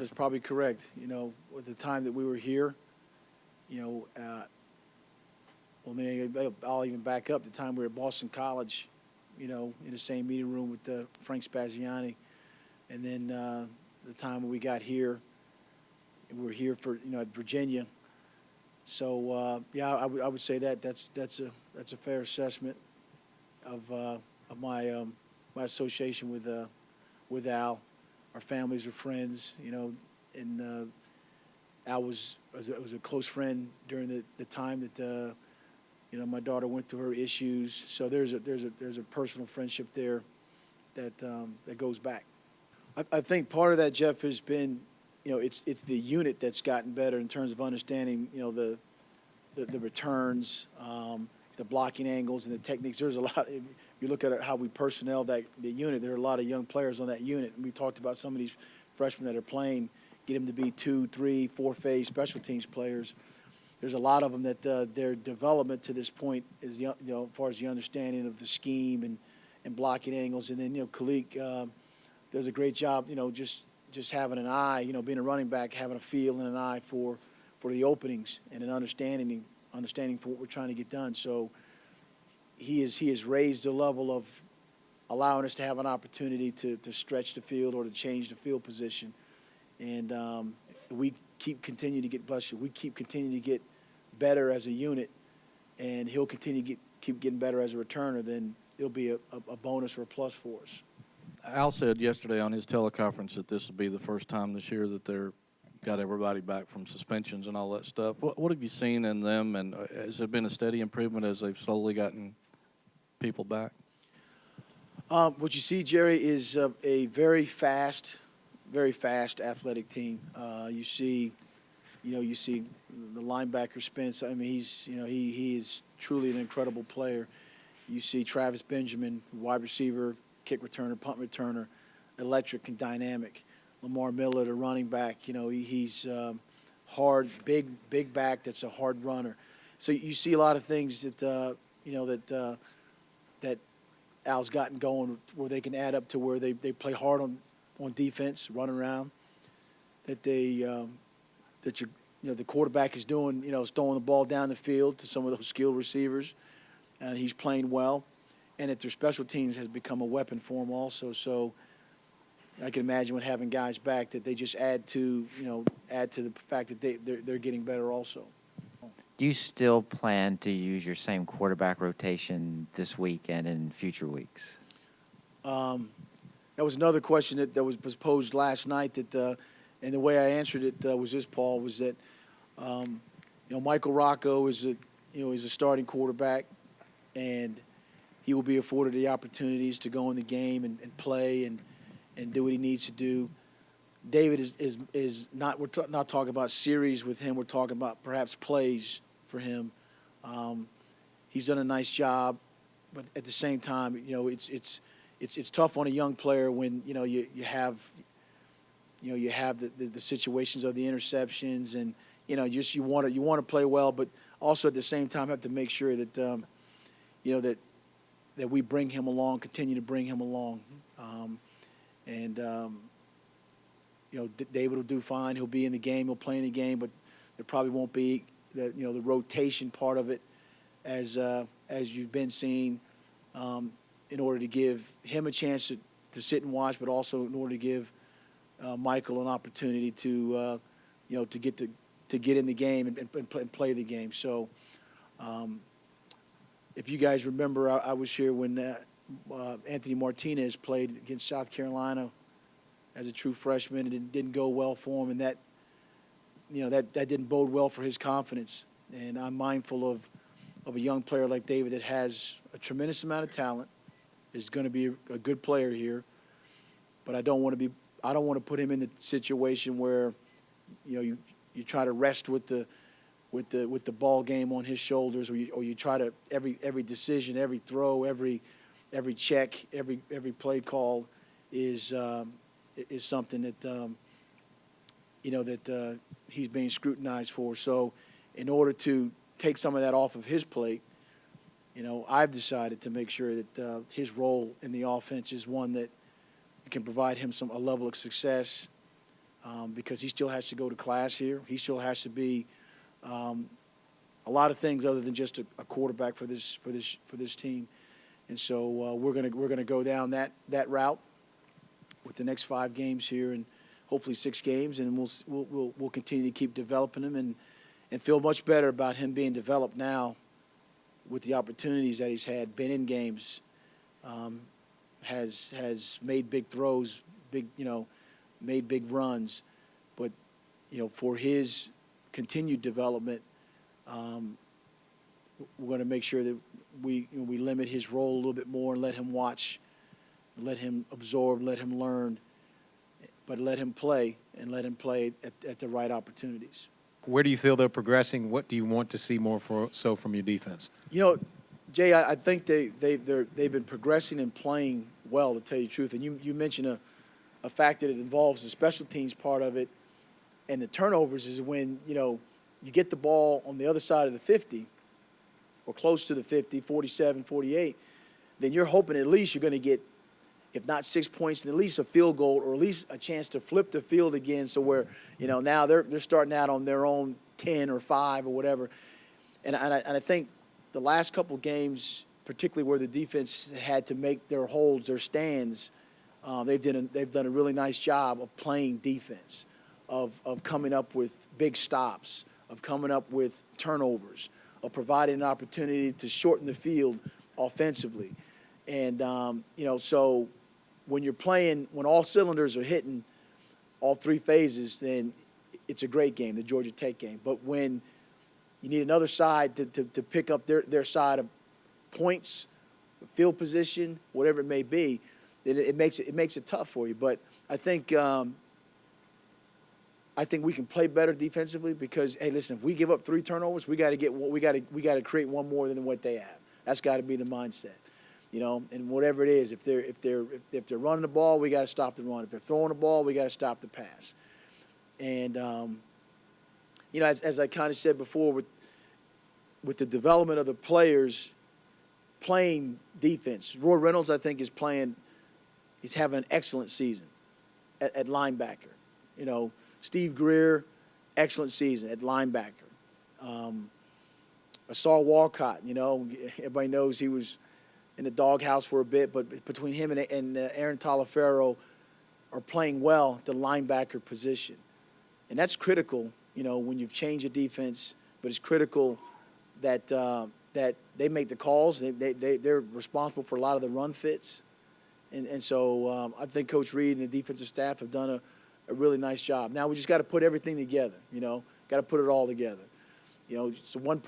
is probably correct. At the time that we were here, well, maybe I'll even back up. The time we were at Boston College, in the same meeting room with Frank Spaziani, and then the time when we got here, we were here for at Virginia. So I would say that's a fair assessment of my association with Al. Our families are friends, and Al was a close friend during the time that my daughter went through her issues. So there's a personal friendship there that goes back. I think part of that, Jeff, has been it's the unit that's gotten better in terms of understanding the returns, the blocking angles, and the techniques. There's a lot. If you look at how we personnel the unit, there are a lot of young players on that unit. And we talked about some of these freshmen that are playing, get them to be 2, 3, 4-phase special teams players. There's a lot of them that their development to this point is, as far as the understanding of the scheme and blocking angles. And then, Kalik does a great job, just having an eye, being a running back, having a feel and an eye for the openings and an understanding for what we're trying to get done. So he has raised the level of allowing us to have an opportunity to stretch the field or to change the field position. And we keep continuing to get, bless you, we keep continuing to get better as a unit, and he'll continue to keep getting better as a returner. Then it'll be a bonus or a plus for us. Al said yesterday on his teleconference that this will be the first time this year that they're got everybody back from suspensions and all that stuff. What have you seen in them, and has there been a steady improvement as they've slowly gotten people back? What you see, Jerry, is a very fast athletic team. You see the linebacker Spence. I mean, he is truly an incredible player. You see Travis Benjamin, wide receiver, kick returner, punt returner, electric and dynamic. Lamar Miller, the running back, he's hard, big back that's a hard runner. So you see a lot of things that that Al's gotten going where they can add up to where they play hard on defense, run around. That the quarterback is doing, is throwing the ball down the field to some of those skilled receivers, and he's playing well. And that their special teams has become a weapon for them also. So I can imagine with having guys back that they just add to the fact that they're getting better also. Do you still plan to use your same quarterback rotation this week and in future weeks? That was another question that was posed last night. And the way I answered it was this, Paul, was that Michael Rocco is a starting quarterback, and he will be afforded the opportunities to go in the game and play and do what he needs to do. David is not. We're not talking about series with him. We're talking about perhaps plays for him. He's done a nice job, but at the same time, it's tough on a young player when you have the situations of the interceptions and you want to play well, but also at the same time have to make sure that that we bring him along, continue to bring him along. David will do fine. He'll be in the game. He'll play in the game, but there probably won't be the rotation part of it as you've been seeing in order to give him a chance to sit and watch, but also in order to give Michael an opportunity to get in the game and play the game. So if you guys remember, I was here when Anthony Martinez played against South Carolina as a true freshman, and it didn't go well for him, and that didn't bode well for his confidence. And I'm mindful of a young player like David that has a tremendous amount of talent, is going to be a good player here, but I don't want to put him in the situation where you try to rest with the ball game on his shoulders, or you try to every decision, every throw, every check, every play call is something that he's being scrutinized for. So in order to take some of that off of his plate, I've decided to make sure that his role in the offense is one that can provide him a level of success because he still has to go to class here. He still has to be a lot of things other than just a quarterback for this team. And so we're gonna go down that route with the next 5 games here, and hopefully 6 games, and we'll continue to keep developing him and feel much better about him being developed now with the opportunities that he's had, been in games, has made big throws, made big runs, but for his continued development, we're going to make sure that we limit his role a little bit more and let him watch, let him absorb, let him learn, but let him play and let him play at the right opportunities. Where do you feel they're progressing? What do you want to see more from your defense? Jay, I think they've been progressing and playing well, to tell you the truth. And you mentioned a fact that it involves the special teams part of it, and the turnovers is when you get the ball on the other side of the 50 or close to the 50, 47, 48, then you're hoping at least you're going to get, if not 6 points, then at least a field goal or at least a chance to flip the field again, so where now they're starting out on their own 10 or 5 or whatever. And I think the last couple games, particularly where the defense had to make their holds, their stands, they've done a really nice job of playing defense, of coming up with big stops, of coming up with turnovers, of providing an opportunity to shorten the field offensively. And, so when you're playing, when all cylinders are hitting all 3 phases, then it's a great game, the Georgia Tech game. But when you need another side to pick up their side of points, field position, whatever it may be, then it makes it tough for you. But I think we can play better defensively because, hey, listen, if we give up 3 turnovers, we got to create one more than what they have. That's got to be the mindset, And whatever it is, if they're running the ball, we got to stop the run. If they're throwing the ball, we got to stop the pass. And as I kind of said before, with the development of the players playing defense, Roy Reynolds, I think, he's having an excellent season at linebacker. Steve Greer, excellent season at linebacker. Asar Walcott, everybody knows he was in the doghouse for a bit, but between him and Aaron Taliaferro are playing well at the linebacker position. And that's critical, when you've changed the defense, but it's critical that they make the calls. They're responsible for a lot of the run fits. And so I think Coach Reed and the defensive staff have done a really nice job. Now we just got to put everything together, got to put it all together. So one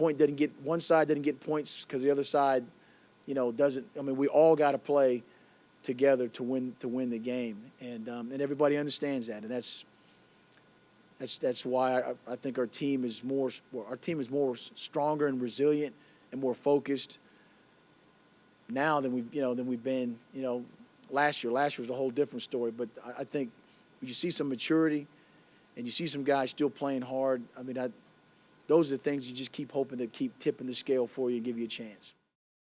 side doesn't get points because the other side, doesn't. I mean, we all got to play together to win the game, and everybody understands that, and that's why I think our team is more stronger and resilient and more focused now than we've been last year. Last year was a whole different story, but I think you see some maturity and you see some guys still playing hard. I mean, those are the things you just keep hoping to keep tipping the scale for you and give you a chance.